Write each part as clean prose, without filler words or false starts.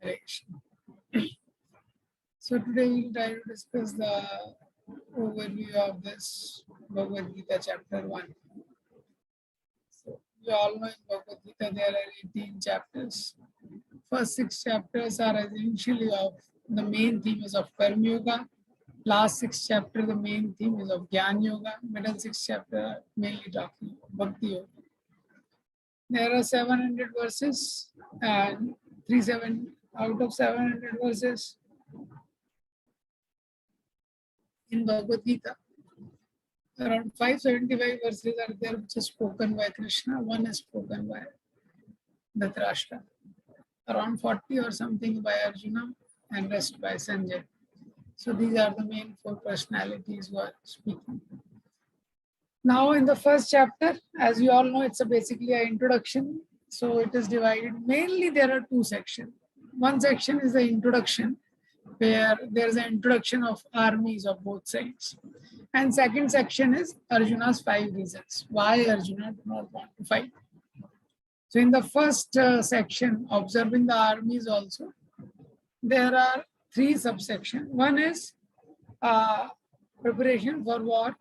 Hare Krishna. So today we will try to discuss the overview of this Bhagavad Gita chapter 1. So you all know in Bhagavad Gita there are 18 chapters. First 6 chapters are essentially of the main theme is of Karma Yoga. Last 6 chapter the main theme is of Jnana Yoga. Middle 6 chapter are mainly talking about Bhakti Yoga. There are 700 verses and 37 out of 700 verses in Bhagavad Gita. Around 575 verses are there which is spoken by Krishna, one is spoken by Dhritarashtra. Around 40 or something by Arjuna and rest by Sanjay. So these are the main 4 personalities who are speaking. Now in the first chapter, as you all know, it's basically an introduction. So it is divided. Mainly there are 2 sections. One section is the introduction, where there is an introduction of armies of both sides. And second section is Arjuna's 5 reasons why Arjuna do not want to fight. So in the first section, observing the armies also, there are 3 subsections. One is preparation for war,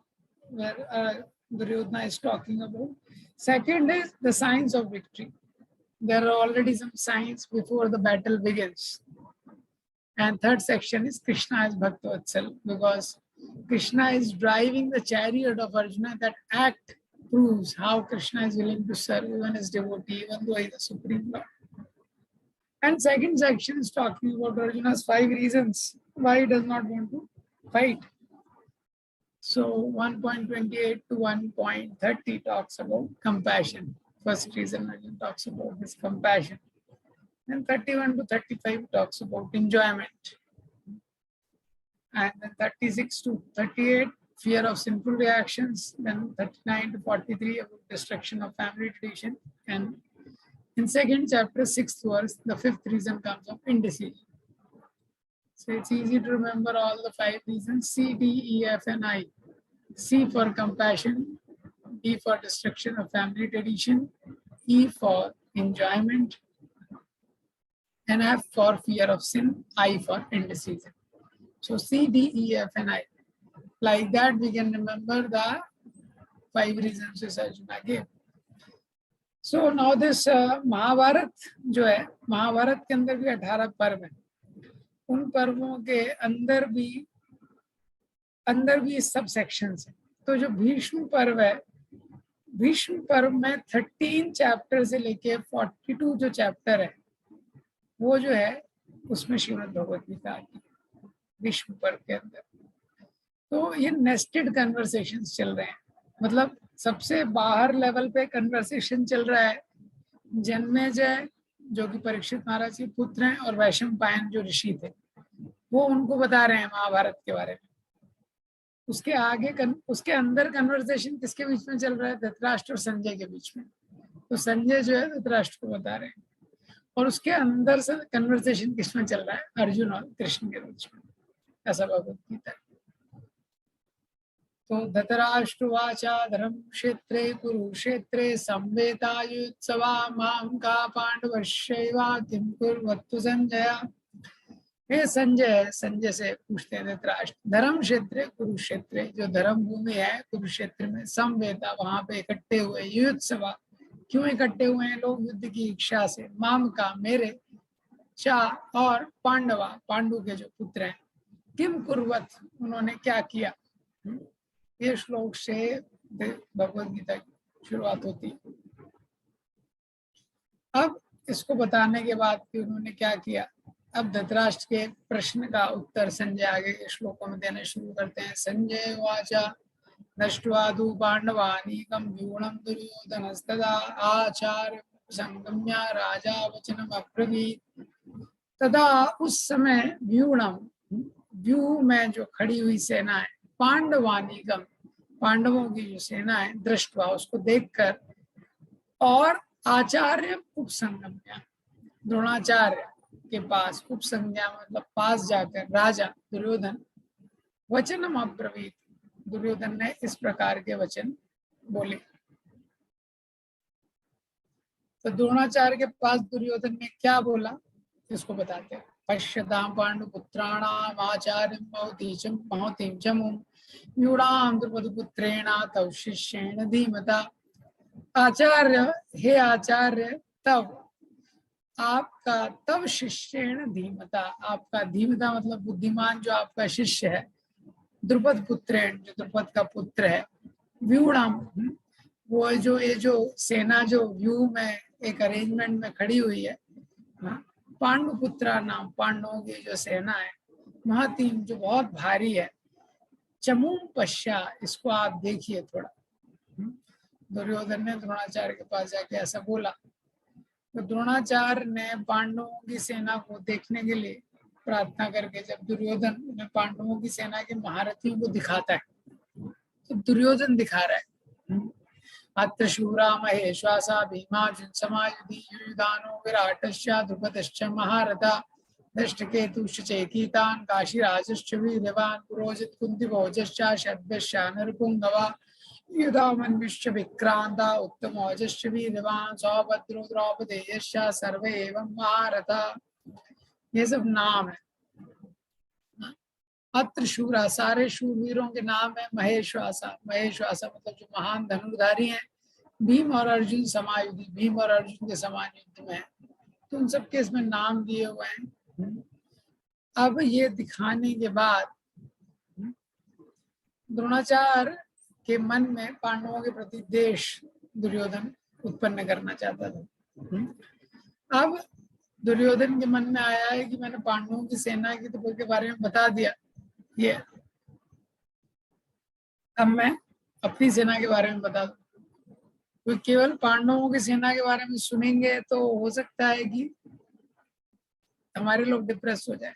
where Duryodhana is talking about. Second is the signs of victory. There are already some signs before the battle begins. And third section is Krishna as Bhakta-Vatsal, because Krishna is driving the chariot of Arjuna. That act proves how Krishna is willing to serve even his devotee, even though he is the Supreme Lord. And second section is talking about Arjuna's 5 reasons why he does not want to fight. So 1.28 to 1.30 talks about compassion. First reason Arjuna talks about is compassion. And 31 to 35 talks about enjoyment. And then 36 to 38, fear of sinful reactions. Then 39 to 43 about destruction of family tradition. And in second chapter, 6th verse, the 5th reason comes of indecision. So it's easy to remember all the 5 reasons: C, D, E, F, and I. C for compassion, D for destruction of family tradition, E for enjoyment, and F for fear of sin, I for indecision. So C, D, E, F, and I. Like that, we can remember the 5 reasons which Arjuna gave. So now this Mahabharat जो है, महाभारत के अंदर भी 18 पर्व हैं. उन पर्वों के अंदर भी सब सेक्शंस हैं. तो जो भीष्म पर्व है, भीष्म पर्व में 13 चैप्टर से लेके 42 जो चैप्टर है, वो जो है उसमें श्रीमद् भगवद गीता आती है भीष्म पर्व के अंदर. तो ये नेस्टेड कन्वर्सेशंस चल रहे हैं. मतलब सबसे बाहर लेवल पे कन्वर्सेशन चल रहा है. जन्मेजय जो कि परीक्षित महाराज के पुत्र हैं और वैशंपायन जो ऋषि थे, वो उनको बता रहे हैं महाभारत के बारे में. उसके आगे उसके अंदर कन्वर्सेशन किसके बीच में चल रहा है? धृतराष्ट्र और संजय के बीच में. तो संजय जो है धृतराष्ट्र को बता रहे हैं. और उसके अंदर से कन्वर्सेशन किसमें चल रहा है? अर्जुन और कृष्ण के बीच में. ऐसा भगवद गीता है. तो धृतराष्ट्रवाचा धर्म क्षेत्रे कुरुक्षेत्रे संवेतायुत्सवा मां का पांडवश्चैवा किं कुर्वत्तु संजय. हे संजय, संजय से पूछते हैं धृतराष्ट्र, धर्म क्षेत्र कुरुक्षेत्र, जो धर्म भूमि है कुरुक्षेत्र में, संवेता वहां पे इकट्ठे हुए, युत्सवा क्यों इकट्ठे हुए हैं लोग? युद्ध की इच्छा से, माम का मेरे, चा और पांडवा पांडु के जो पुत्र हैं, किम कुर्वत उन्होंने क्या किया. ये श्लोक से भगवद गीता की शुरुआत होती है. अब इसको बताने के बाद कि उन्होंने क्या किया, अब धृतराष्ट्र के प्रश्न का उत्तर संजय आगे के श्लोकों में देना शुरू करते हैं. संजय वाचा नष्ट्वा दु पांडवानीकं व्यूढं दुर्योधनस्तदा आचार्य संगम्य राजा वचनम अब्रवीत. तदा उस समय व्यूढं, व्यू में जो खड़ी हुई सेना है, पांडवानीकं पांडवों की जो सेना है, दृष्टवा उसको देखकर, और आचार्य उपसंगम्य द्रोणाचार्य के पास, उपसंज्ञा मतलब पास जाकर, राजा दुर्योधन वचनम अब्रवीत, दुर्योधन ने इस प्रकार के वचन बोले. तो द्रोणाचार्य के पास दुर्योधन ने क्या बोला? इसको बताते हैं। पश्यतां पांडुपुत्राणाम आचार्यं महतीं च मुं यूणां द्रुपदपुत्रेण तव शिष्येण धीमता। आचार्य, हे आचार्य, तब आपका, तब शिष्येण धीमता, आपका धीमता मतलब बुद्धिमान जो आपका शिष्य है, द्रुपद पुत्रेण जो द्रुपद का पुत्र है, व्यूणाम वो जो ये जो सेना जो व्यू में एक अरेंजमेंट में खड़ी हुई है, पांडुपुत्रा नाम पांडवों की जो सेना है, महातीम जो बहुत भारी है, चमूम पश्चा इसको आप देखिए थोड़ा। दुर्योधन ने द्रोणाचार्य के पास जाके ऐसा बोला, तो द्रोणाचार्य ने पांडवों की सेना को देखने के लिए प्रार्थना करके जब दुर्योधन पांडवों की सेना के महारथियों को दिखाता है, तो दुर्योधन दिखा रहा है अत्र शूरा महेश्वासा भीमार्जुन समायुधि युयुधानो विराटश्च द्रुपदश्च महारथा दृष्टकेतुश्च चेकितान् काशीराजश्च वीर्यवान् पुरोजित कुन्तिभोजश्च शतभिश्च नरपुङ्गवा युधामन्विश्च विक्रान्ता उत्तमोजश्च वीर्यवान् सौभद्रो द्रौपदेयश्च सर्वे एवं महारथा। ये सब नाम है। अत्र शूरा सारे शूरवीरों के नाम है। महेश्वासा, महेश्वासा मतलब जो महान धनुर्धारी हैं। भीम और अर्जुन समायुधि, भीम और अर्जुन के समान युद्ध में है, तो उन सबके इसमें नाम दिए हुए हैं। अब ये दिखाने के बाद द्रोणाचार्य के मन में पांडवों के प्रति देश दुर्योधन उत्पन्न करना चाहता था। अब दुर्योधन के मन में आया है कि मैंने पांडवों की सेना की तो के बारे में बता दिया, ये अब मैं अपनी सेना के बारे में बता दूं। तो केवल पांडवों की सेना के बारे में सुनेंगे तो हो सकता है कि हमारे लोग डिप्रेस हो जाए।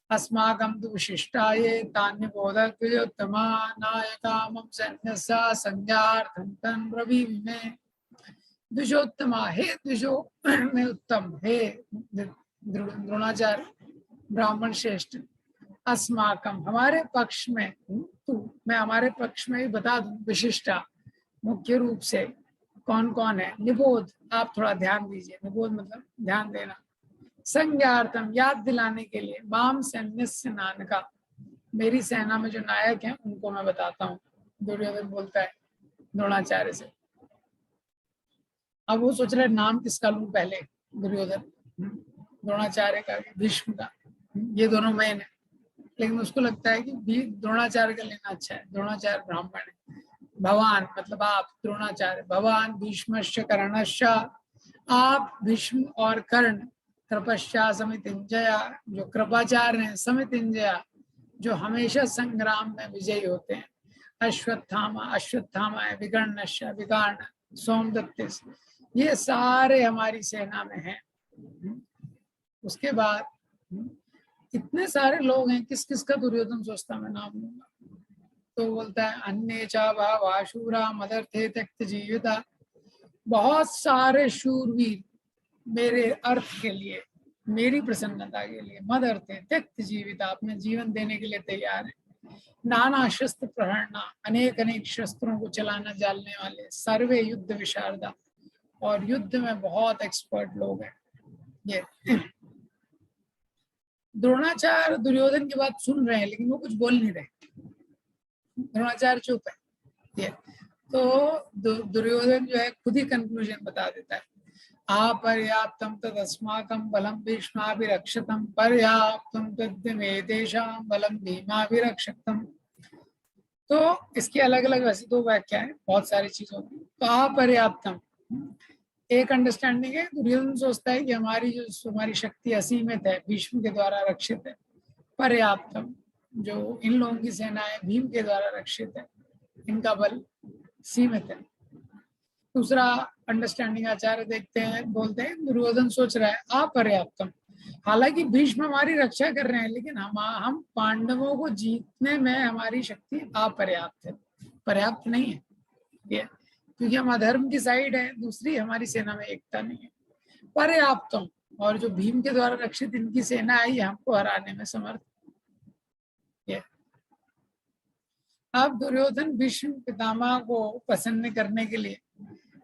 अस्माकं तु विशिष्टाये तान्य बोधक द्विजोत्तमा नायकामं सैन्यस्य संज्ञार्थं तं ब्रवीमि। द्विजोत्तमा, हे द्विजो में उत्तम, हे द्रोणाचार्य ब्राह्मण श्रेष्ठ, अस्माकम हमारे पक्ष में, तू मैं हमारे पक्ष में भी बता दूं, विशिष्टा मुख्य रूप से कौन कौन है। निबोध, आप थोड़ा ध्यान दीजिए, निबोध मतलब ध्यान देना। संज्ञार्थम याद दिलाने के लिए, माम सैन्यस्य नानका मेरी सेना में जो नायक हैं उनको मैं बताता हूँ। दुर्योधन बोलता है द्रोणाचार्य से। अब वो सोच रहे नाम किसका लूं पहले, दुर्योधन, द्रोणाचार्य का, भीष्म का, ये दोनों मेन है। लेकिन उसको लगता है कि द्रोणाचार्य का लेना अच्छा है, द्रोणाचार्य ब्राह्मण है। भगवान मतलब आप, द्रोणाचार्य, भगवान भीष्मश्च कर्णश्च, आप भीष्म और कर्ण, कृपश्चा समितिंजया जो कृपाचार्य हैं, समितिंजया जो हमेशा संग्राम में विजयी होते हैं, अश्वत्थामा, अश्वत्थामा है, विकर्णश्च विकर्ण, सोमदत्त, ये सारे हमारी सेना में हैं। उसके बाद इतने सारे लोग हैं, किस किस का दुर्योधन सोचता मैं नाम लूंगा, तो बोलता है अन्य चा भाशूरा मदर्थे त्यक्त जीविता, बहुत सारे शूरवीर मेरे अर्थ के लिए, मेरी प्रसन्नता के लिए, मद अर्थे त्यक्त जीविता अपने जीवन देने के लिए तैयार है। नाना शस्त्र प्रहरणा, अनेक अनेक शस्त्रों को चलाना जानने वाले, सर्वे युद्ध विशारदा, और युद्ध में बहुत एक्सपर्ट लोग हैं। ये द्रोणाचार्य दुर्योधन की बात सुन रहे हैं लेकिन वो कुछ बोल नहीं रहे, द्रोणाचार्य चुप है। ये तो दुर्योधन जो है खुद ही कंक्लूजन बता देता है। अपर्याप्तम तदस्माकं बलम भीष्माभिरक्षतम पर्याप्तम तद्यमेतेषां बलम भीमाभिरक्षतम। तो इसकी अलग अलग वैसे दो व्याख्या है बहुत सारी चीजों की। तो अपर्याप्तम एक अंडरस्टैंडिंग है, दुर्योधन सोचता है कि हमारी शक्ति असीमित है, भीष्म के द्वारा रक्षित है। पर्याप्तम जो इन लोगों की सेना है भीम के द्वारा रक्षित है, इनका बल सीमित है। दूसरा अंडरस्टैंडिंग आचार्य देखते हैं, बोलते हैं दुर्योधन सोच रहा है अपर्याप्तम, हालांकि भीष्म हमारी रक्षा कर रहे हैं लेकिन हम पांडवों को जीतने में हमारी शक्ति अपर्याप्त है, पर्याप्त नहीं है ये, क्योंकि हम अधर्म की साइड है। दूसरी हमारी सेना में एकता नहीं है। पर्याप्तम, और जो भीम के द्वारा रक्षित इनकी सेना है ये हमको हराने में समर्थ है। अब दुर्योधन भीष्म पितामह को प्रसन्न करने के लिए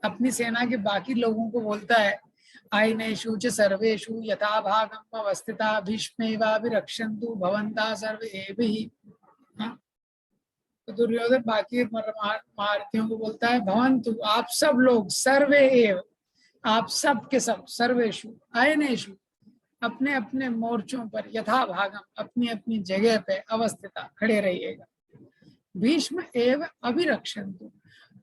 अपनी सेना के बाकी लोगों को बोलता है आयनेषु च सर्वेषु यथा भागम अवस्थिता भीष्मेवाभिरक्षन्तु भवन्तः सर्वे एभिः। हाँ? तो दुर्योधन बाकी महारथियों को बोलता है भवन्तु आप सब लोग सर्वे एव, आप सब के सब, सर्वेषु आयनेषु अपने अपने मोर्चों पर यथा भागम अपनी अपनी जगह पे अवस्थिता खड़े रहिएगा, भीष्म एव अभिरक्षन्तु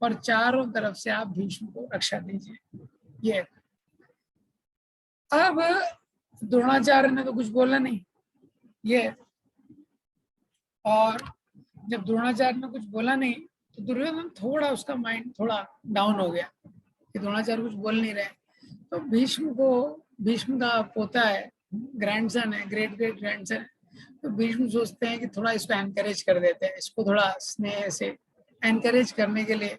और चारों तरफ से आप भीष्म को रक्षा दीजिए। ये अब द्रोणाचार्य ने तो कुछ बोला नहीं ये, और जब द्रोणाचार्य ने कुछ बोला नहीं तो दुर्योधन थोड़ा उसका माइंड थोड़ा डाउन हो गया कि द्रोणाचार्य कुछ बोल नहीं रहे। तो भीष्म का पोता है, ग्रैंडसन है, ग्रेट ग्रेट ग्रैंडसन है, तो भीष्म सोचते हैं कि थोड़ा इसको एनकरेज कर देते हैं, इसको थोड़ा स्नेह से एनकरेज करने के लिए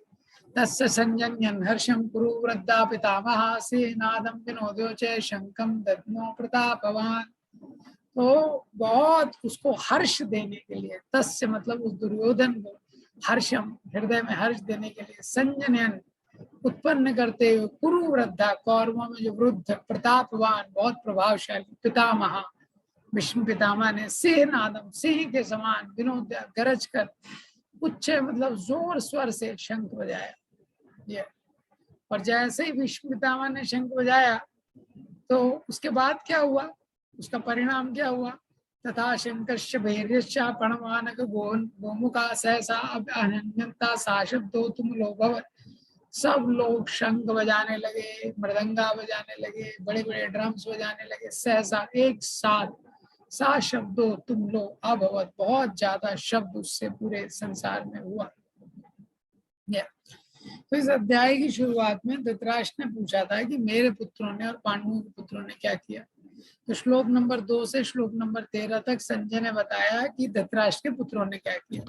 तस्य संजन्यन हर्षम कुरु वृद्धा पितामह सेनादम विनोदो च शंखम दद्मो प्रतापवान। तो बहुत उसको हर्ष देने के लिए, तस्य मतलब उस दुर्योधन को, हर्षम हृदय में हर्ष देने के लिए, संजनयन उत्पन्न करते हुए, कुरु वृद्धा कौरवों में जो वृद्ध प्रतापवान बहुत प्रभावशाली पितामह भीष्म पितामह ने सेनादम सिंह के समान विनोद गरज कर उच्च मतलब जोर स्वर से शंख बजाया। ये और जैसे ही भीष्म पितामह ने शंख बजाया तो उसके बाद क्या हुआ, उसका परिणाम क्या हुआ, तथा शंकर्ष भैर्यश्च प्रणवानक गोमुखा सहसा अनन्यता सा शब्दो तुम लोभव। सब लोग शंख बजाने लगे, मृदंगा बजाने लगे, बड़े बड़े ड्रम्स बजाने लगे, सहसा एक साथ सा शब्दों तुम लोग अभवत, बहुत ज्यादा शब्द उससे पूरे संसार में हुआ। तो इस अध्याय की शुरुआत में धृतराष्ट्र ने पूछा था कि मेरे पुत्रों ने और पांडवों के पुत्रों ने क्या किया। तो श्लोक नंबर 2 से श्लोक नंबर 13 तक संजय ने बताया कि धृतराष्ट्र के पुत्रों ने क्या किया।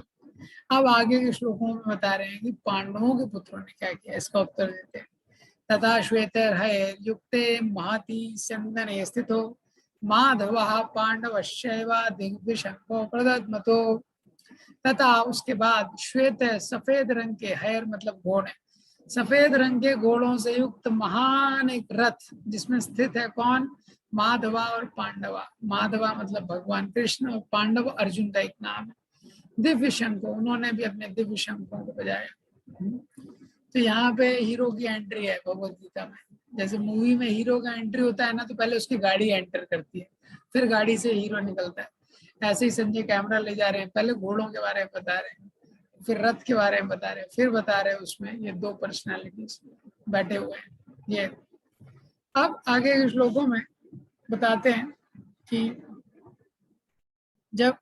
अब आगे के श्लोकों में बता रहे हैं कि पांडवों के पुत्रों ने क्या किया, इसका उत्तर देते हैं। तथा श्वेतर्हये युक्ते महति स्यन्दने स्थितो माधवः पांडवश्चैव दिग्विशंको प्रदद्मतो। तथा उसके बाद श्वेत सफेद रंग के, हैर मतलब घोड़े, सफेद रंग के घोड़ों से युक्त महान एक रथ जिसमें स्थित है कौन, माधवा और पांडवा। माधवा मतलब भगवान कृष्ण और पांडव अर्जुन का एक नाम है। दिव्य शंख, उन्होंने भी अपने दिव्य शंखों को बजाया। तो यहाँ पे हीरो की एंट्री है भगवत गीता में। जैसे मूवी में हीरो का एंट्री होता है ना, तो पहले उसकी गाड़ी एंटर करती है, फिर गाड़ी से हीरो निकलता है। ऐसे ही संजय कैमरा ले जा रहे हैं, पहले घोड़ों के बारे में बता रहे हैं, फिर रथ के बारे में बता रहे हैं, फिर बता रहे हैं उसमें ये दो पर्सनालिटीज बैठे हुए हैं। ये अब आगे के श्लोकों में बताते हैं कि जब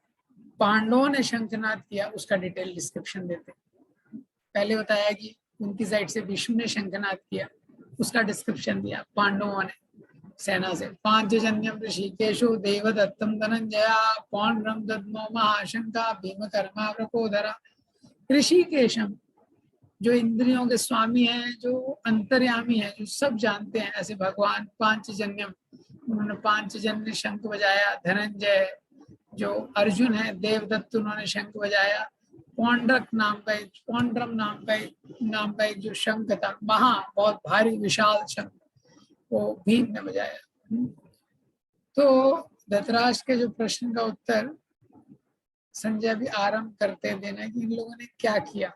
पांडवों ने शंखनाद किया उसका डिटेल डिस्क्रिप्शन देते हैं। पहले बताया कि उनकी साइड से भीष्म ने शंखनाद किया, उसका डिस्क्रिप्शन दिया पांडवों ने सेना से। पांचजन्यम ऋषिकेशो देवदत्तम धनंजया पौंड्रम दद्मो महाशंका भीमकर्मा वृकोदरा। ऋषिकेशम जो इंद्रियों के स्वामी हैं, जो अंतर्यामी हैं, जो सब जानते हैं ऐसे भगवान। पांचजन्यम, उन्होंने पांचजन्य शंख बजाया। धनंजय जो अर्जुन है, देवदत्त उन्होंने शंख बजाया। पौंड्रक नाम का एक, पौंड्रम नाम का एक जो शंख था, महा बहुत भारी विशाल शंख, वो भीम ने बजाया। तो धृतराष्ट्र के जो प्रश्न का उत्तर संजय भी आरंभ करते देना कि इन लोगों ने क्या किया।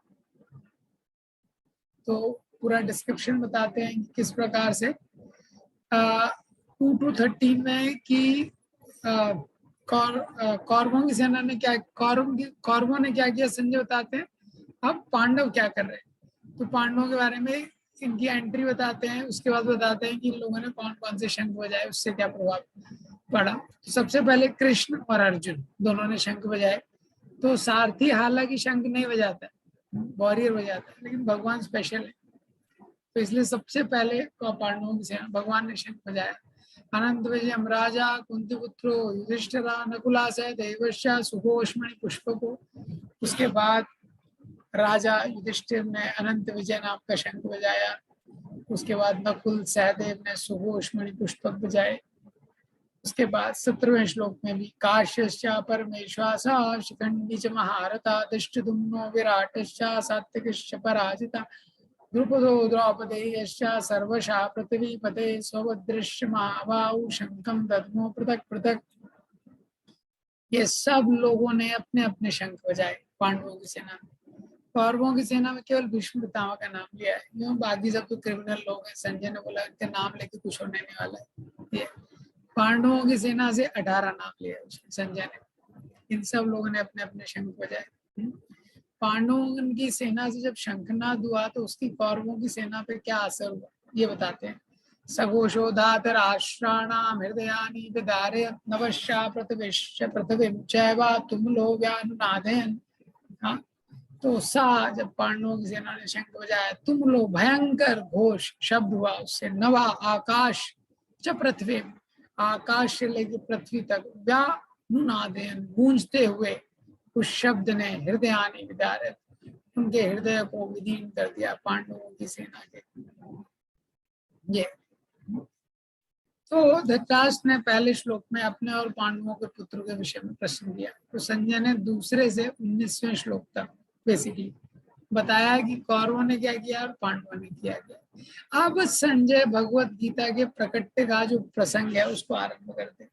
तो पूरा डिस्क्रिप्शन बताते हैं कि किस प्रकार से 2 to 13 में कि कौरवों की सेना ने क्या, कौरवों ने क्या किया संजय बताते हैं। अब पांडव क्या कर रहे हैं, तो पांडवों के बारे में इनकी एंट्री बताते हैं। उसके बाद बताते हैं कि इन लोगों ने कौन कौन से शंख बजाए, उससे क्या प्रभाव पड़ा। तो सबसे पहले कृष्ण और अर्जुन दोनों ने शंख बजाए। तो सारथी हालांकि शंख नहीं बजाता है, वॉरियर बजाता है, लेकिन भगवान स्पेशल है, तो इसलिए सबसे पहले पांडवों की सेना भगवान ने शंख बजाया। अनंत विजयम राजा कुंती पुत्रो युधिष्ठिरा नकुला सह देवश्या सुघोषमणि पुष्पको। उसके बाद राजा युधिष्ठिर ने अनंत विजय नाम का शंख बजाया। उसके बाद नकुल सहदेव ने सुघोषमणि पुष्पक बजाए। उसके बाद 17वें श्लोक में भी काश्यश्चा परमेश्वासा शिखंडी च महारथा दृष्टदुम्नो विराटश्चा सात्विकश्च पराजिता। द्रुपदो द्रौपदेयश्च सर्वशः पृथिवीपते स्वदृश्यमावाउ शंखं दद्मो पृथक पृथक। ये सब लोगों ने अपने अपने शंख बजाए पांडवों की सेना में। कौरवों की सेना में केवल भीष्म पितामह का नाम लिया है, क्यों बाकी सब तो क्रिमिनल लोग हैं। संजय ने बोला इनके नाम लेके कुछ होने नहीं वाला है। ये पांडवों की सेना से 18 नाम लिया संजय ने। इन सब लोगों ने अपने अपने शंख बजाए। पांडवों की सेना से जब शंखनाद हुआ तो उसकी कौरवों की सेना पे क्या असर हुआ ये बताते हैं। सघोषोधातराष्ट्राणाम हृदयानि विदारय नवश्या पृथ्वीश्च पृथ्वीं चैव तुमुलो व्यानुनादयन्। हाँ, तो सा जब पांडवों की सेना ने शंख बजाया तुमुलो भयंकर घोष शब्द हुआ उससे। नवा आकाश च पृथ्वी, आकाश से लेकर पृथ्वी तक व्यानुनादयन् गूंजते हुए उस शब्द ने हृदयानि विदारय उनके हृदय को विदीर्ण कर दिया पांडवों की सेना के। ये तो धृतराष्ट्र ने पहले श्लोक में अपने और पांडवों के पुत्रों के विषय में प्रश्न किया, तो संजय ने दूसरे से 19वें श्लोक तक बेसिकली बताया कि कौरवों ने क्या किया और पांडवों ने क्या किया। अब संजय भगवत गीता के प्रकट्य का जो प्रसंग है उसको आरंभ करते।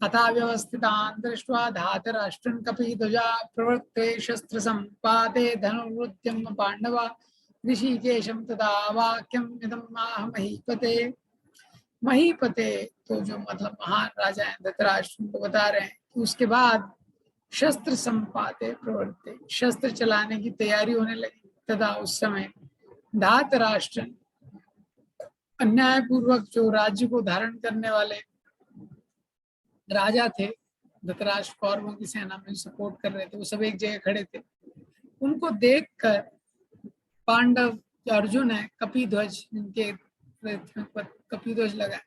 अथा व्यवस्थितान् दृष्ट्वा धातराष्ट्रं कपिध्वजा प्रवृत्ते शस्त्र संपाते धनुर्वृत्यं पांडवा ऋषिकेशं तदा वाक्यम् इदम् आह महीपते। महीपते तो जो मतलब महान राजा है धृतराष्ट्र को बता रहे हैं कि उसके बाद शस्त्र संपाते प्रवृत्ते शस्त्र चलाने की तैयारी होने लगी। तथा उस समय धातराष्ट्र अन्यायपूर्वक जो राज्य को धारण करने वाले राजा थे, धृतराष्ट्र कौरवों की सेना में सपोर्ट कर रहे थे, वो सब एक जगह खड़े थे। उनको देखकर पांडव अर्जुन है कपिध्वज, इनके कपिध्वज लगा,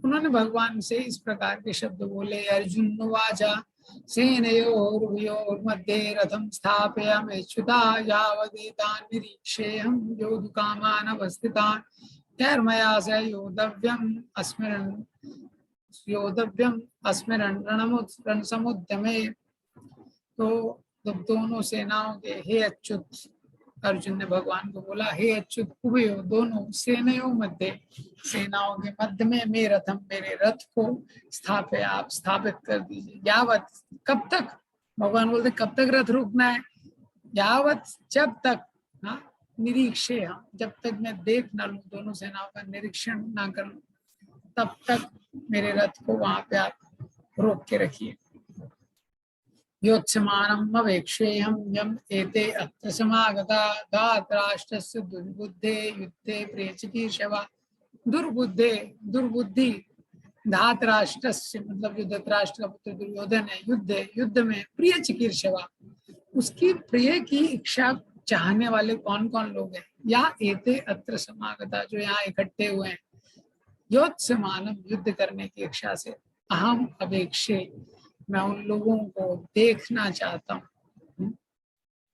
उन्होंने भगवान से इस प्रकार के शब्द बोले। अर्जुन वाचा सेनयोर्मध्ये रथम स्थापयाम्युता यावदेतान् निरीक्षेऽहं योद्धुकामान् अवस्थितान् कैर्मया स योद्धव्यम् अस्मिन् रणसमुद्यमे। तो दोनों सेनाओं के हे अच्युत, अर्जुन ने भगवान को बोला, हे अच्युत उभयो दोनों सेनाओं मध्य, सेनाओं के मध्य में मेरे रथम मेरे रथ को स्थापित आप स्थापित कर दीजिए। यावत कब तक, भगवान बोलते कब तक रथ रुकना है। यावत जब तक, हाँ निरीक्षे, हम जब तक मैं देख ना लूं, दोनों सेनाओं का निरीक्षण ना कर लूं, तब तक मेरे रथ को वहां पे आप रोक के रखिए। योत्समानम् अवेक्षेयं यम् एते अत्र समागता धातराष्ट्रस्य दुर्बुद्धे युद्धे प्रियचिकीर्षवा। दुर्बुद्धे दुर्बुद्धि धातराष्ट्रस्य मतलब जो धृतराष्ट्र का पुत्र दुर्योधन है, युद्ध में प्रिय चिकीर्षवा, उसकी प्रिय की इच्छा चाहने वाले कौन कौन लोग हैं। या एते अत्र समागता, जो यहाँ इकट्ठे हुए हैं। योत्समानम युद्ध करने की इच्छा से, अहम अपेक्षे मैं उन लोगों को देखना चाहता हूँ।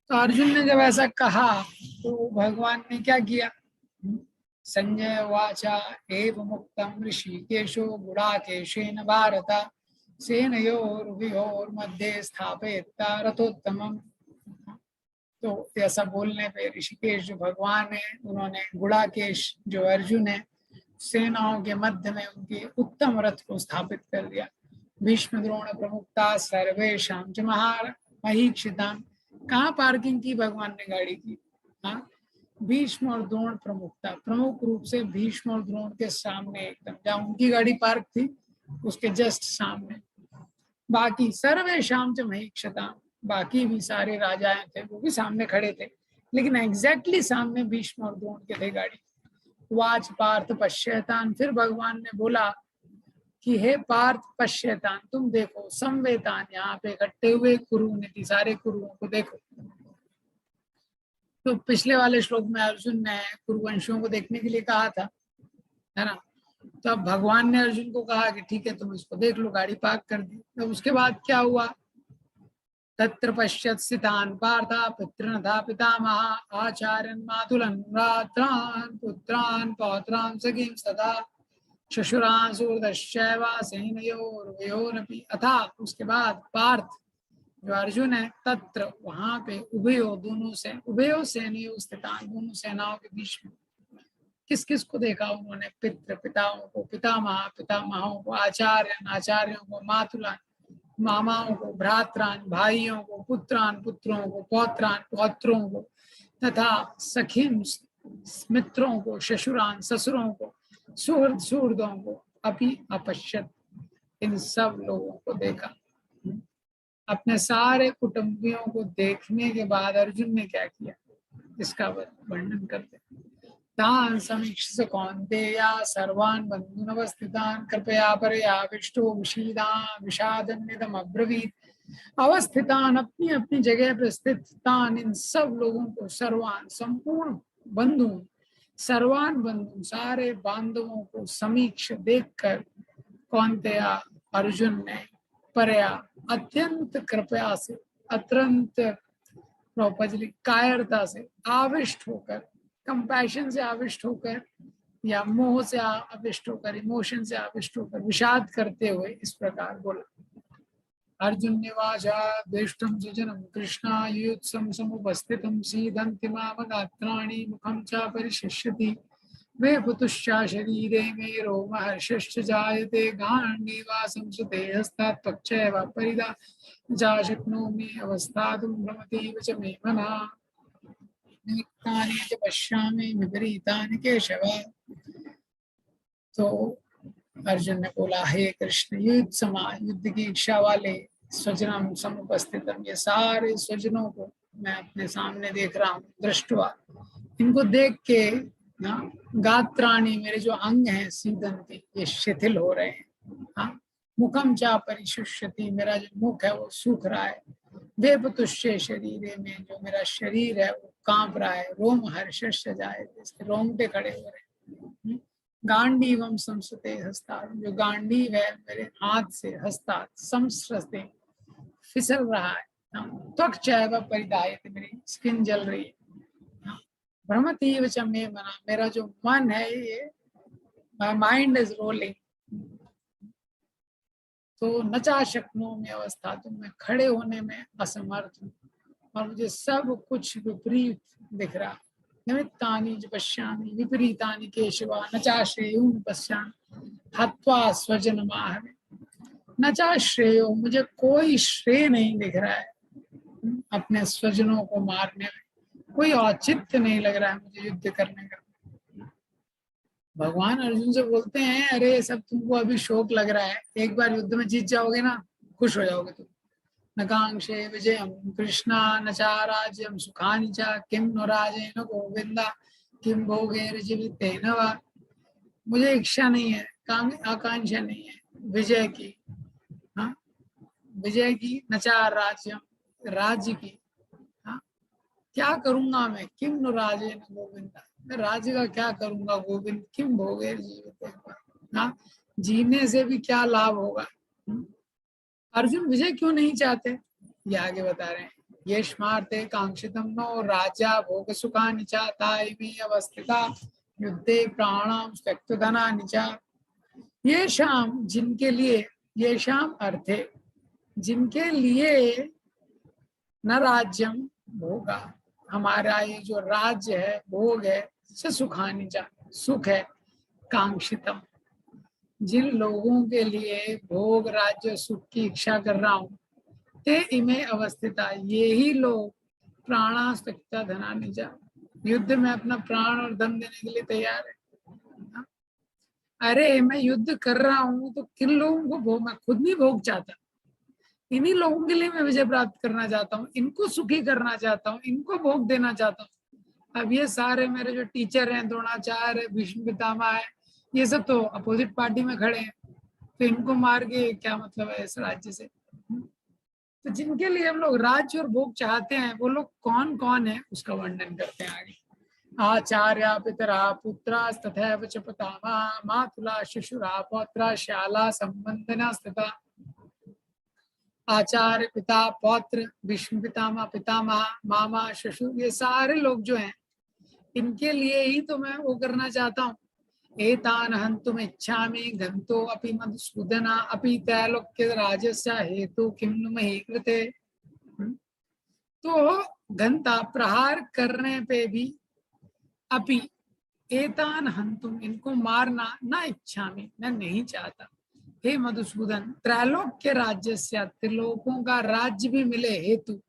तो अर्जुन ने जब ऐसा कहा तो भगवान ने क्या किया। संजय वाचा एव मुक्तम ऋषिकेशो गुडाकेशेन भारत सेनयोर्व्यूहोर्मध्ये स्थापयेत् रथोत्तमम्। तो ऐसा बोलने पे ऋषिकेश जो भगवान है, उन्होंने गुडाकेश जो अर्जुन है, सेनाओं के मध्य में उनके उत्तम रथ को स्थापित कर दिया। भीष्म द्रोण प्रमुखता सर्वेषां च महीक्षितां। कहाँ पार्किंग की भगवान ने गाड़ी की। हाँ, भीष्म और द्रोण प्रमुखता, प्रमुख रूप से भीष्म और द्रोण के सामने, एकदम जहाँ उनकी गाड़ी पार्क थी उसके जस्ट सामने। बाकी सर्वेषां च महीक्षितां, बाकी भी सारे राजाएं थे वो भी सामने खड़े थे, लेकिन एग्जैक्टली सामने भीष्म और द्रोण के थे गाड़ी। वाच पार्थ पश्यतान, फिर भगवान ने बोला कि हे पार्थ पश्यतान, तुम देखो, संवेतान, यहाँ पे इकट्ठे हुए कुरु नीति सारे कुरुओं को देखो। तो पिछले वाले श्लोक में अर्जुन ने कुरुवंशियों को देखने के लिए कहा था, है ना। तो अब भगवान ने अर्जुन को कहा कि ठीक है तुम इसको देख लो, गाड़ी पार्क कर दी। तो उसके बाद क्या हुआ। तत्र पश्यत् स्थितान् पार्था पितॄन् तथा पितामह आचार्यान् मातुलान् भ्रातॄन् पुत्रान् पौत्रान् सखीं सदा शशुरान् सुहृदश्चैव सेनयोरुभयोरपि। अथा उसके बाद पार्थ जो अर्जुन है, तत्र वहां पे उभयो दोनों से, उभयो सेनयो स्थितान् दोनों सेनाओं के बीच में, किस किस को देखा उन्होंने? पितृ पिताओं को, पितामह पितामहों को, आचार्य आचार्यों को, मातुलान मामाओं को, भ्रात्रान भाइयों को, पुत्रान पुत्रों को, पौत्रान पौत्रों को, तथा सखीन मित्रों को, ससुरान ससुरों को, सुहृद सुहृदों को, अपि अपश्यत, इन सब लोगों को देखा। अपने सारे कुटुंबियों को देखने के बाद अर्जुन ने क्या किया, इसका वर्णन करते। तान समीक्ष कौन्तेया सर्वान् बन्धूनवस्थितान् कृपया परयाविष्टो विषादन्वितम् अब्रवीत्। अवस्थितान, अपनी अपनी जगह पर स्थित, तान, इन सब लोगों को, सर्वान, संपूर्ण बंधु, सर्वान बंधु, सारे बांधवों को समीक्ष देखकर कौन्तेया अर्जुन ने परया, अत्यंत कृपया से, अत्यंत कायरता से, आविष्ट होकर, कंपैशन से आविष्ट होकर, या मोह से आविष्ट होकर, इमोशन से आविष्ट होकर, विषाद करते हुए इस प्रकार बोला। अर्जुन निवाचा द्वेष्टं सुजनं कृष्णा युत्सं समुपस्थितं सीदन्ति मामगात्राणि मुखं च परिशिष्यति मे पुतुश्चा शरीरे मे रोमहर्षश्च जायते गाण्डीवा संसुते हस्तात् त्वक्चैव परिदा जा शक्नोमि अवस्थातुं भ्रमतीव च मे मनः निमित्तानि च पश्यामि विपरीतानि केशव। तो अर्जुन ने बोला, हे कृष्ण, युद्ध की इच्छा वाले स्वजनम समुपस्थितम, ये सारे स्वजनों को मैं अपने सामने देख रहा हूँ। दृष्टवा, इनको देख के ना, गात्राणी, मेरे जो अंग हैं, सीदंती, ये शिथिल हो रहे हैं। हाँ, मुखम चा परिशुष्यति, मेरा जो मुख है वो सूख रहा है। वेपतुष्य शरीर में, जो मेरा शरीर है वो कांप रहा है। रोम हर्षश्च जायते, रोंगटे खड़े हो रहे हैं। गांडीवम संस्कृते हस्तात्, जो गांडीव है मेरे हाथ से, हस्तात् संस्कृते, फिसल रहा है। त्वक चैव परिधायते, मेरी स्किन जल रही है। भ्रमतीव च मे मनः, मेरा जो मन है ये, माय माइंड इज रोलिंग। तो न चा शक्नोमि अवस्था, तो मैं खड़े होने में असमर्थ हूँ और मुझे सब कुछ विपरीत दिख रहा। निमित्तानि च पश्यामि विपरीतानि केशव, न चाश्रेयो पश्यामि हत्वा स्वजनमाहवे। न चाश्रेयो, मुझे कोई श्रेय नहीं दिख रहा है अपने स्वजनों को मारने में, कोई औचित्य नहीं लग रहा है मुझे युद्ध करने का। भगवान अर्जुन से बोलते हैं, अरे सब तुमको अभी शौक लग रहा है, एक बार युद्ध में जीत जाओगे ना, खुश हो जाओगे तुम। न कांक्षे विजयम कृष्णा न चा राज्यम सुखानि च किम नो राजेन गोविंदा किम भोगैर्जीवितेन वा। मुझे इच्छा नहीं है, आकांक्षा नहीं है विजय की, हाँ, विजय की, न चा राज्यम, राज्य की, हाँ, क्या करूंगा मैं, किम नो राजेन गोविंदा, मैं राज्य का क्या करूंगा, गोविंद किम भोगैर्जीवितेन वा, हाँ, जीने से भी क्या लाभ होगा। अर्जुन विजय क्यों नहीं चाहते, ये आगे बता रहे हैं। ये स्मार्ते कांक्षितम नो राजा भोग सुखानि च ताइमे अवस्थिता युद्धे प्राणाम त्यक्तधनानि च। ये शाम, जिनके लिए, ये शाम अर्थे, जिनके लिए न राज्यम भोगा, हमारा ये जो राज्य है, भोग है, से सुखानि च, सुख है, कांक्षितम, जिन लोगों के लिए भोग राज्य सुख की इच्छा कर रहा हूँ, ते इमे अवस्थिता, ये ही लोग प्राणास्त्यक्ता धनानि च, युद्ध में अपना प्राण और धन देने के लिए तैयार है। अरे मैं युद्ध कर रहा हूँ तो किन लोगों को भोग, मैं खुद नहीं भोग चाहता, इन्हीं लोगों के लिए मैं विजय प्राप्त करना चाहता हूँ, इनको सुखी करना चाहता हूँ, इनको भोग देना चाहता हूँ। अब ये सारे मेरे जो टीचर हैं, द्रोणाचार्य, भीष्म पितामह है, ये सब तो अपोजिट पार्टी में खड़े हैं, तो इनको मार के क्या मतलब है इस राज्य से। तो जिनके लिए हम लोग राज्य और भोग चाहते हैं, वो लोग कौन कौन है, उसका वर्णन करते हैं आगे। आचार्य पितरा पुत्रा तथैव च पितामहा मातुला शिशुरा पौत्रा शाला संबंधना स्थिता। आचार्य, पिता, पौत्र, भीष्म पितामह, पितामह, मामा, ससुर, ये सारे लोग जो हैं, इनके लिए ही तो मैं वो करना चाहता हूँ। एतान हन्तुम इच्छामि घंतो अपि मधुसूदना अपि त्रैलोक्य राजस्य हेतु किम नु महि कृते। तो घंटा, प्रहार करने पे भी, अपि एतान हंतुम, इनको मारना ना इच्छामि, मैं नहीं चाहता। हे मधुसूदन, त्रैलोक्य राज्य से, त्रिलोकों का राज्य भी मिले हेतु,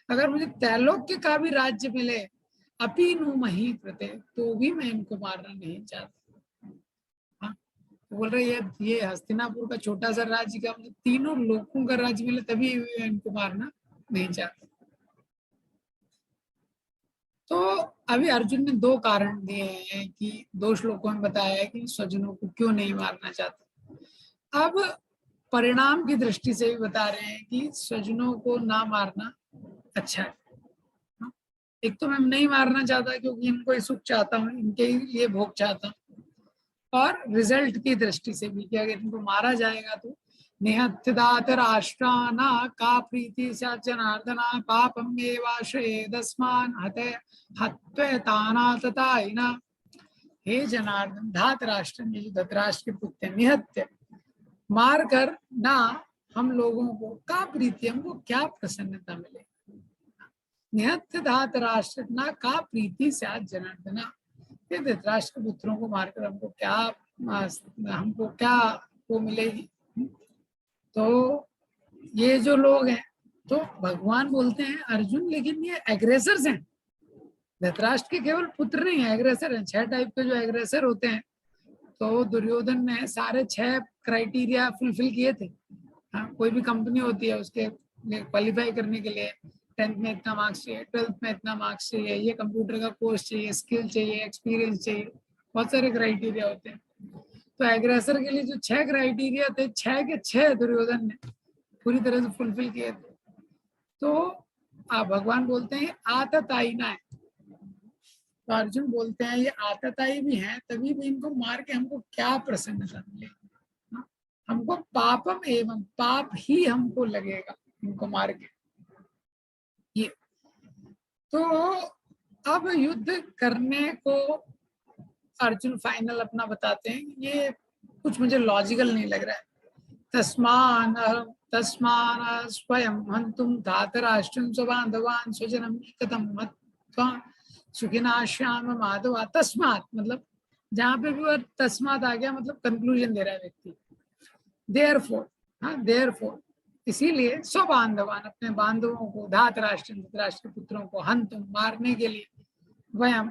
अगर मुझे त्रैलोक्य का भी राज्य मिले, अपीनु मही कृते, तो भी मैं इनको मारना नहीं चाहता। हाँ, तो बोल रहे ये हस्तिनापुर का छोटा सा राज्य का मुझे तीनों लोकों का राज्य मिले तभी मैं इनको मारना नहीं चाहता। तो अभी अर्जुन ने दो कारण दिए हैं कि दो श्लोकों में बताया है कि स्वजनों को क्यों नहीं मारना चाहता। अब परिणाम की दृष्टि से भी बता रहे हैं कि स्वजनों को ना मारना अच्छा है। एक तो मैं नहीं मारना चाहता क्योंकि इनको ही सुख चाहता हूँ, इनके लिए भोग चाहता हूँ, और रिजल्ट की दृष्टि से भी कि अगर इनको मारा जाएगा तो निहत्यदात राष्ट्राना का प्रीति जनार्दना पापम एवाश्रयेदस्मान् हते हत्वेताना तताइना। हे जनार्दन, धात राष्ट्र में जो धृतराष्ट्र के पुत्र निहत्य मार कर ना हम लोगों को का प्रीति, हमको क्या प्रसन्नता मिले। निहत्य धात राष्ट्र ना का प्रीति से जनार्दना, ये धृतराष्ट्र पुत्रों को मारकर हमको क्या वो मिलेगी। तो ये जो लोग हैं, तो भगवान बोलते हैं अर्जुन लेकिन ये एग्रेसर्स हैं, धृतराष्ट्र के केवल पुत्र नहीं है, एग्रेसर हैं। 6 टाइप के जो एग्रेसर होते हैं, तो दुर्योधन ने सारे 6 क्राइटेरिया फुलफिल किए थे। हाँ, कोई भी कंपनी होती है उसके क्वालिफाई करने के लिए 10th में इतना मार्क्स चाहिए, 12th में इतना मार्क्स चाहिए, ये कंप्यूटर का कोर्स चाहिए, स्किल चाहिए, एक्सपीरियंस चाहिए, बहुत सारे क्राइटेरिया होते हैं। तो एग्रेसर के लिए जो 6 क्राइटेरिया थे, 6 के 6 दुर्योधन ने पूरी तरह से फुलफिल किए थे। तो भगवान बोलते हैं आतताई ना है, तो अर्जुन बोलते हैं ये आतताई भी हैं, तभी भी इनको मार के हमको क्या प्रसन्नता मिलेगी। हमको पापम एवं, पाप ही हमको लगेगा इनको मार के। ये तो अब युद्ध करने को अर्जुन फाइनल अपना बताते हैं, ये कुछ मुझे लॉजिकल नहीं लग रहा है। तस्मान स्वयं हंतुम धातराष्ट्रं स्वबांधवान् स्वजनम कथम मत्वा सुखिना श्याम माधवा। तस्मात मतलब जहां पे भी तस्मात आ गया मतलब कंक्लूजन दे रहा है व्यक्ति। देयरफॉर, हाँ देयरफॉर, इसीलिए स्वबांधवान, अपने बांधवों को, धृतराष्ट्र पुत्रों को, हंतुम मारने के लिए, वयम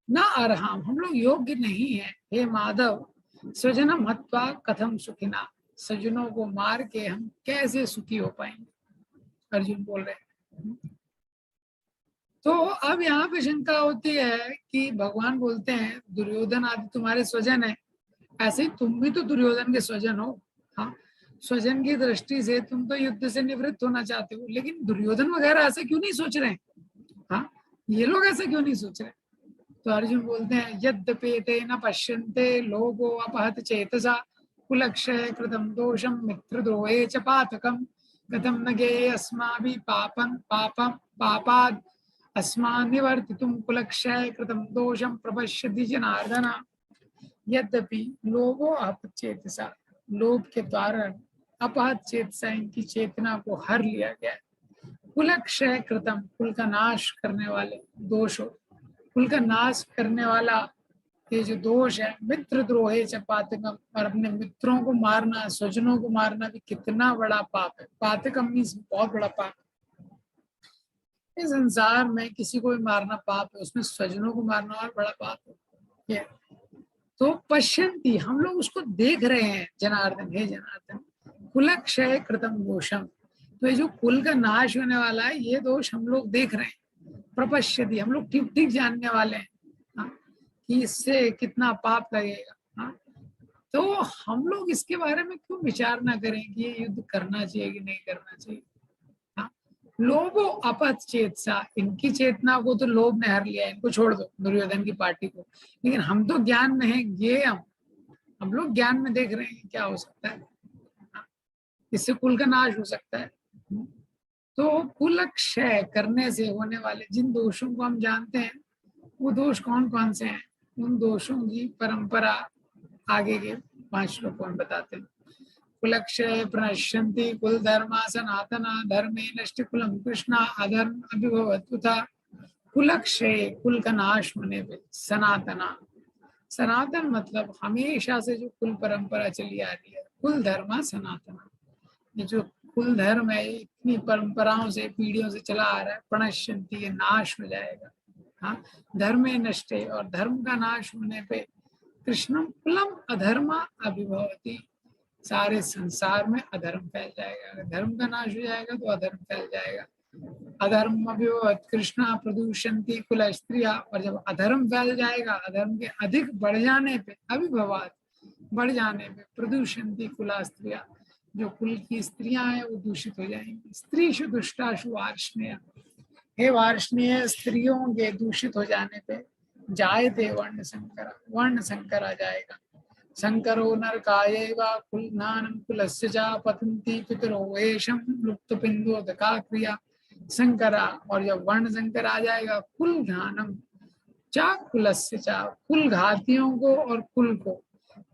न अर्हाम, हम लोग योग्य नहीं है, हे माधव, स्वजनम हत्वा कथम सुखिना, सज्जनों को मार के हम कैसे सुखी हो पाएंगे, अर्जुन बोल रहे हैं। तो अब यहाँ पे शंका होती है कि भगवान बोलते हैं दुर्योधन आदि तुम्हारे स्वजन है, ऐसे ही तुम भी तो दुर्योधन के स्वजन हो। हाँ, स्वजन की दृष्टि से तुम तो युद्ध से निवृत्त होना चाहते हो, लेकिन दुर्योधन वगैरह ऐसे क्यों नहीं सोच रहे हैं। हाँ, ये लोग ऐसे क्यों नहीं सोच रहे। तो अर्जुन बोलते हैं यद्यपेते न पश्यन्ते लोगो अपहत चेतसा कुलक्षय कृतम दोषम मित्रद्रोहे च पातकम कथम न गेय अस्माभिः पापं पापं पापाद् अस्मान् निवर्तितुं कुलक्षय कृतम दोषम प्रपश्यति जनार्दन। यद्यपि लोगो अपहत चेतसा, लोभ के द्वारा अपहत चेतसा, इनकी चेतना को हर लिया गया। कुलक्षय कृतम, कुल का नाश करने वाले दोष हो, कुल का नाश करने वाला ये जो दोष है, मित्र द्रोहे च पातकम, और अपने मित्रों को मारना, स्वजनों को मारना भी कितना बड़ा पाप है। पातकम मीन्स बहुत बड़ा पाप। इस संसार में किसी को भी मारना पाप है, उसमें स्वजनों को मारना और बड़ा पाप है। तो पश्यंती, हम लोग उसको देख रहे हैं जनार्दन, हे जनार्दन, कुलक्षय कृतम दोषम, तो ये जो कुल का नाश होने वाला है ये दोष हम लोग देख रहे हैं। प्रपश्यति, हम लोग ठीक ठीक जानने वाले हैं कि इससे कितना पाप लगेगा। हाँ, तो हम लोग इसके बारे में क्यों विचार ना करें कि ये युद्ध करना चाहिए कि नहीं करना चाहिए। हाँ, लोभो अपहत चेतसा, इनकी चेतना को तो लोभ ने हर लिया, इनको छोड़ दो दुर्योधन की पार्टी को, लेकिन हम तो ज्ञान में है, ये हम लोग ज्ञान में देख रहे हैं क्या हो सकता है। इससे कुल का नाश हो सकता है। तो कुल क्षय करने से होने वाले जिन दोषों को हम जानते हैं, वो दोष कौन कौन से हैं, उन दोषों की परंपरा आगे के 5 श्लोकों में बताते हैं। कुलक्षय प्रणश्यन्ति कुल धर्मा सनातना, धर्मे नष्ट कुलम कृष्णा, अधर्म अभिभवत् तथा कुलक्षय, कुल का नाश होने पे सनातना, सनातन मतलब हमेशा से जो कुल परंपरा चली आ रही है, कुल धर्म सनातना, ये जो कुल धर्म है इतनी परंपराओं से पीढ़ियों से चला आ रहा है, प्रणश्यंती, ये नाश हो जाएगा। हाँ, धर्मे नष्टे, और धर्म का नाश होने पे कृष्णम कुलम अधर्म अभिभवती, सारे संसार में अधर्म फैल जाएगा। अगर धर्म का नाश हो जाएगा तो अधर्म फैल जाएगा। अधर्म अभिभवत कृष्णा प्रदूषंती कुल स्त्रिया, और जब अधर्म फैल जाएगा, अधर्म के अधिक बढ़ जाने पे, अभिभवात बढ़ जाने पे, प्रदूषंती कुला स्त्रिया, जो कुल की स्त्रियां हैं वो दूषित हो जाएंगी। स्त्रीषु दुष्टाशु वार्ष्णेय, हे वार्ष्णेय स्त्रियों के दूषित हो जाने पे जायते वर्ण संकर, वर्ण संकर आ जाएगा। संकरो नरकायैव कुलघ्नानं कुलस्य च पतन्ति पितरो वेशम लुप्त पिंडोदका क्रिया संकरा, और जब वर्ण संकर आ जाएगा, कुलघ्नानं च कुलस्य च, कुल घातियों को और कुल को,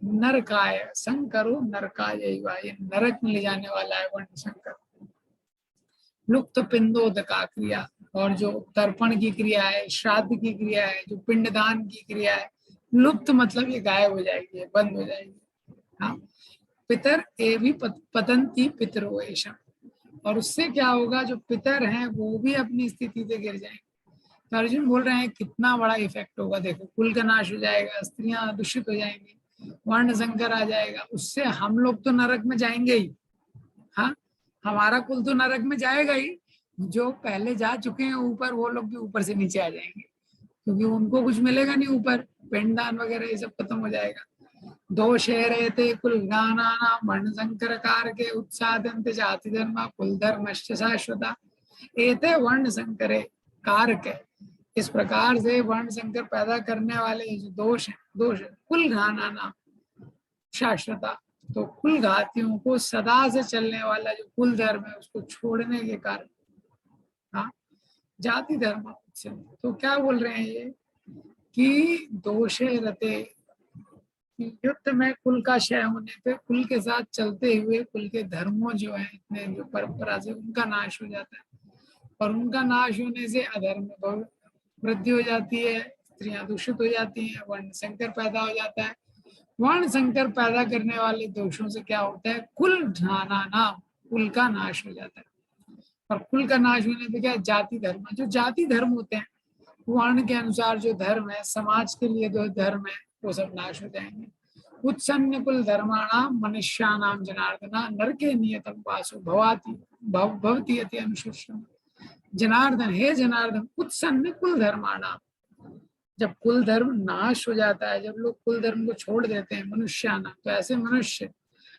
नरकाय संकरो नरकायैव, ये नरक में ले जाने वाला है वर्ण संकर। लुप्त पिंडोदका क्रिया, और जो तर्पण की क्रिया है, श्राद्ध की क्रिया है, जो पिंडदान की क्रिया है, लुप्त मतलब ये गायब हो जाएगी, बंद हो जाएगी। हाँ, पितर एवं पतंती पितरोवेशम, और उससे क्या होगा, जो पितर हैं वो भी अपनी स्थिति से गिर जाएंगे। तो अर्जुन बोल रहे हैं कितना बड़ा इफेक्ट होगा, देखो कुल का नाश हो जाएगा, स्त्रियां दूषित हो जाएंगी, वर्ण संकर आ जाएगा, उससे हम लोग तो नरक में जाएंगे ही। हाँ, हमारा कुल तो नरक में जाएगा ही, जो पहले जा चुके हैं ऊपर वो लोग भी ऊपर से नीचे आ जाएंगे, क्योंकि उनको कुछ मिलेगा नहीं ऊपर, पिंडदान वगैरह ये सब खत्म हो जाएगा। दोषे रहते कुल ज्ञाना वर्ण संकर कार के उत्सादंत जाति धर्म कुल धर्म शाश्वता, एते वर्ण संकरे कारक, इस प्रकार से वर्ण संकर पैदा करने वाले जो दोष है, कुल ज्ञाना शाश्वता, तो कुल घातियों को सदा से चलने वाला जो कुल धर्म है उसको छोड़ने के कारण, हाँ, जाति धर्म। तो क्या बोल रहे हैं ये कि दोषे रते, युद्ध में कुल का क्षय होने पे, कुल के साथ चलते हुए कुल के धर्मों जो है इतने जो परंपरा से, उनका नाश हो जाता है, और उनका नाश होने से अधर्म में वृद्धि हो जाती है, स्त्रियां दूषित हो जाती हैं, वर्ण संकर पैदा हो जाता है। वर्ण संकर पैदा करने वाले दोषों से क्या होता है, कुल ढाना नाम, कुल का नाश हो जाता है। और कुल का नाश होने पे क्या, जाति धर्म, जो जाति धर्म होते हैं, वर्ण के अनुसार जो धर्म है, समाज के लिए जो धर्म है, वो सब नाश हो जाएंगे। उत्सन्न कुल धर्माणाम मनुष्याणाम जनार्दना नरके नियतम वासो भवाति भवति अति अनुशोषण। जनार्दन, हे जनार्दन, उत्सन्न कुल धर्माणाम, जब कुल धर्म नाश हो जाता है, जब लोग कुल धर्म को छोड़ देते हैं, मनुष्याना, तो ऐसे मनुष्य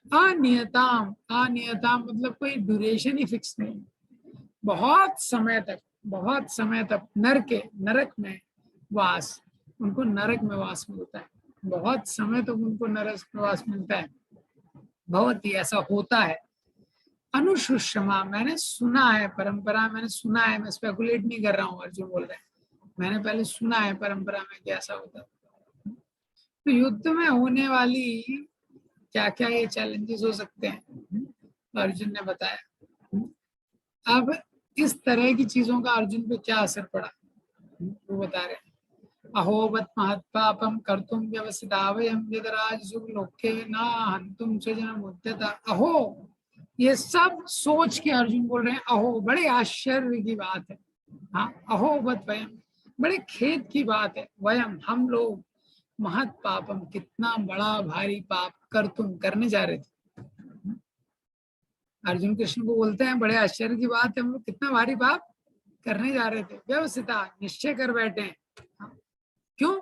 अनियताम, अनियताम मतलब कोई ड्यूरेशन ही फिक्स नहीं, बहुत समय तक नरक में वास, उनको नरक में वास मिलता है, बहुत समय तक उनको नरक में वास मिलता है, बहुत ही ऐसा होता है। अनुशुष्मा, मैंने सुना है, परंपरा मैंने सुना है, मैं स्पेकुलेट नहीं कर रहा हूँ, अर्जुन बोल रहे हैं, मैंने पहले सुना है परंपरा में कि ऐसा होता है। तो युद्ध में होने वाली क्या क्या ये चैलेंजेस हो सकते हैं, तो अर्जुन ने बताया। अब इस तरह की चीजों का अर्जुन पे क्या असर पड़ा वो बता रहे हैं। अहोवत महत्पापम कर्तुम व्यवसिता वयम यदराज सुलोके ना हंतुम स्वजनम उद्यता। अहो, ये सब सोच के अर्जुन बोल रहे हैं अहो, बड़े आश्चर्य की बात है। हाँ, अहोवत वयम, बड़े खेद की बात है, वयम हम लोग, महत पापम कितना बड़ा भारी पाप कर तुम करने जा रहे थे। अर्जुन कृष्ण को बोलते हैं बड़े आश्चर्य की बात है, हम लोग कितना भारी पाप करने जा रहे थे, व्यवसिता निश्चय कर बैठे हैं। क्यों,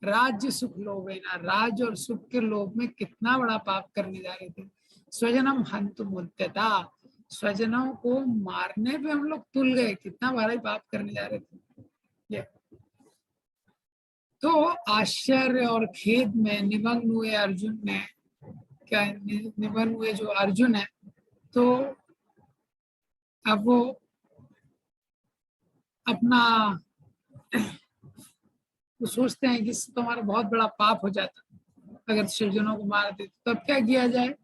राज्य सुख लोभ है ना, राज्य और सुख के लोभ में कितना बड़ा पाप करने जा रहे थे। स्वजनम हंतु मुद्यता, स्वजनों को मारने पे हम लोग तुल गए, कितना बड़ा पाप करने जा रहे थे ये। तो आश्चर्य और खेद में निमग्न हुए अर्जुन ने, क्या निमग्न हुए जो अर्जुन है, तो अब वो अपना तो सोचते हैं कि तुम्हारा बहुत बड़ा पाप हो जाता अगर सृजनों को मार देते, तो अब क्या किया जाए।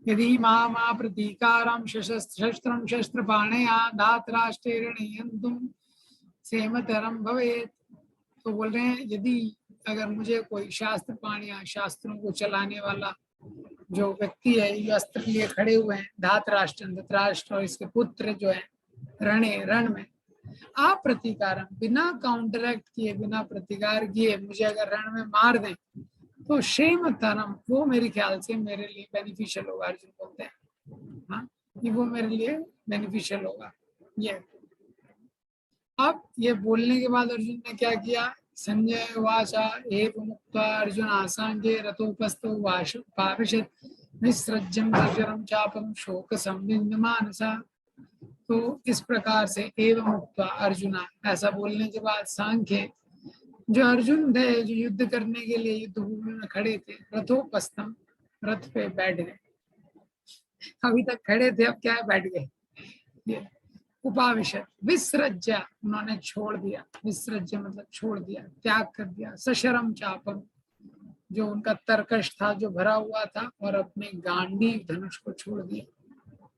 यदि मामा प्रतीकारम शस्त्रम शस्त्र पाणया धातराष्ट्रेण तुम सेमतरम भवेत्। तो बोल रहे हैं यदि अगर मुझे कोई शास्त्र पाण या शास्त्रों को चलाने वाला जो व्यक्ति है, ये अस्त्र लिए खड़े हुए हैं, धातराष्ट्र धृतराष्ट्र और इसके पुत्र जो है रण में अप्रतिकारम, बिना काउंटरैक्ट किए, बिना प्रतिकार किए मुझे अगर रण में मार दें तो क्षेम तरम, वो मेरे ख्याल से मेरे लिए बेनिफिशियल होगा। अर्जुन बोलते हैं हाँ, कि वो मेरे लिए बेनिफिशियल होगा। ये अब ये बोलने के बाद अर्जुन ने क्या किया, संजय वाचा एवं मुक्त्वा अर्जुन आसांगे रथोपस्थो पाविशत विसृज्यं रजरं चापम शोक संविन्न मानसा। तो इस प्रकार से एवं मुक्त्वा अर्जुना, ऐसा बोलने के बाद सांख्य जो अर्जुन थे, जो युद्ध करने के लिए युद्ध भूमि में खड़े थे, रथोपस्थम, रथ पे बैठ गए। अभी तक खड़े थे, अब क्या है, बैठ गए। उपाविशत, विसृज्य, उन्होंने छोड़ दिया, विसृज्य मतलब छोड़ दिया, त्याग कर दिया, सशरम चापम, जो उनका तरकश था, जो भरा हुआ था, और अपने गांडीव धनुष को छोड़ दिया।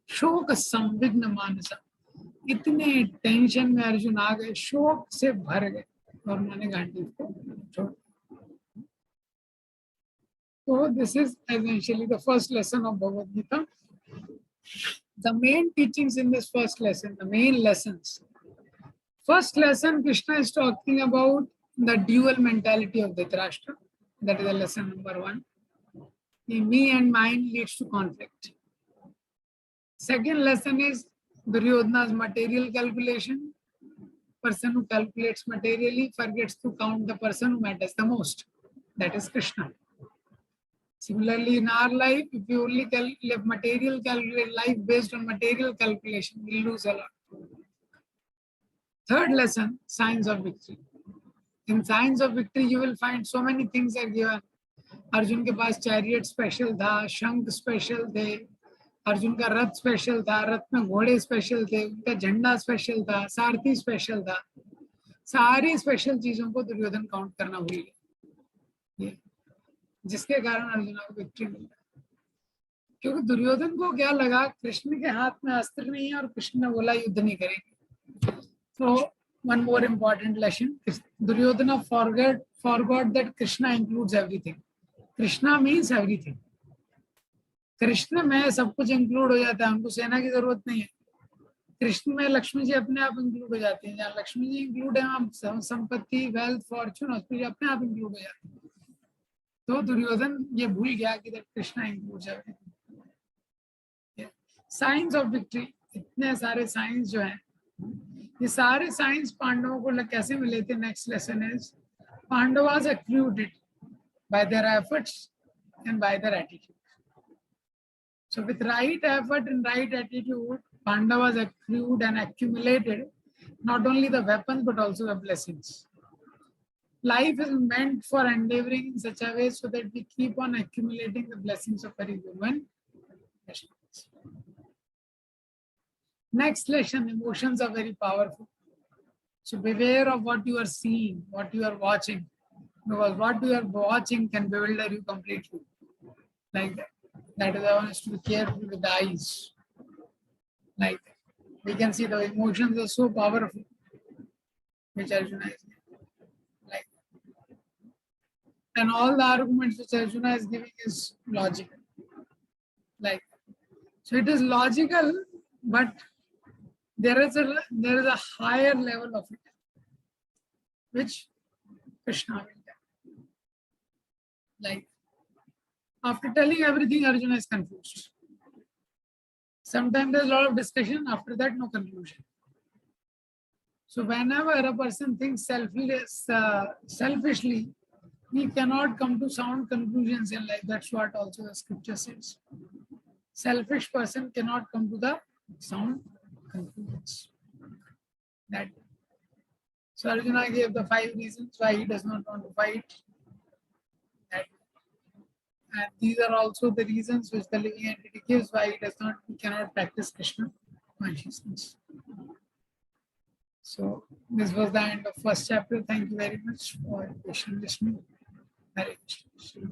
शोक संविघ्न मानसा, इतने टेंशन में अर्जुन आ गए, शोक से भर गए और उन्होंने गांडीव को छोड़ दिया। तो this is essentially the first lesson of Bhagavad Gita. The main teachings in this first lesson, the main lessons. First lesson, Krishna is talking about the dual mentality of Dhritarashtra. That is the lesson number 1. The me and mine leads to conflict. Second lesson is Duryodhana's material calculation. Person who calculates materially forgets to count the person who matters the most. That is Krishna. Similarly, in our life, if you only calculate life based on material calculation, we lose a lot. Third lesson, signs of victory. In signs of victory, you will find so many things are given. Arjun के पास chariot special था, शंख special थे, अर्जुन का रथ special था, रथ में घोड़े special थे, उनका झंडा स्पेशल था, सारथी स्पेशल था। सारी स्पेशल चीजों को दुर्योधन काउंट करना भूल गया, जिसके कारण अर्जुन को विक्ट्री मिल रहा। क्योंकि दुर्योधन को क्या लगा, कृष्ण के हाथ में अस्त्र नहीं है और कृष्ण ने बोला युद्ध नहीं करेंगे। तो one more important lesson, Duryodhana forgot that Krishna includes everything. Krishna means everything. Krishna में सब कुछ इंक्लूड हो जाता है, हमको सेना की जरूरत नहीं है। कृष्ण में लक्ष्मी जी अपने आप इंक्लूड हो जाती हैं, जहाँ लक्ष्मी जी इंक्लूड है हम संपत्ति, वेल्थ, फॉर्चून, ऑस्पिरिटी अपने आप इंक्लूड हो जाती है। तो दुर्योधन ये भूल गया कि Krishna includes everything. Science of victory, इतने सारे साइंस जो हैं, ये सारे साइंस पांडवों को कैसे मिले थे? Next lesson is Pandavas accrued it by their efforts and by their attitude. So with right effort and right attitude, Pandavas accrued and accumulated not only the weapons but also the blessings. Life is meant for endeavoring in such a way so that we keep on accumulating the blessings of very human. Next lesson, emotions are very powerful. So beware of what you are seeing, what you are watching, because what you are watching can bewilder you completely. Like that. That is why one has to be careful with the eyes. Like that. We can see the emotions are so powerful, which Arjuna is giving. Like that. And all the arguments which Arjuna is giving is logical. Like that. So it is logical, but there is a higher level of it, which Krishna will tell. Like, after telling everything, Arjuna is confused. Sometimes there's a lot of discussion, after that, no conclusion. So whenever a person thinks selfishly, he cannot come to sound conclusions in life. That's what also the scripture says. Selfish person cannot come to the sound conclusions. That. So Arjuna gave the 5 reasons why he does not want to fight. That. And these are also the reasons which the living entity gives why he cannot practice Krishna consciousness. So this was the end of first chapter. Thank you very much for listening. Hare Krishna.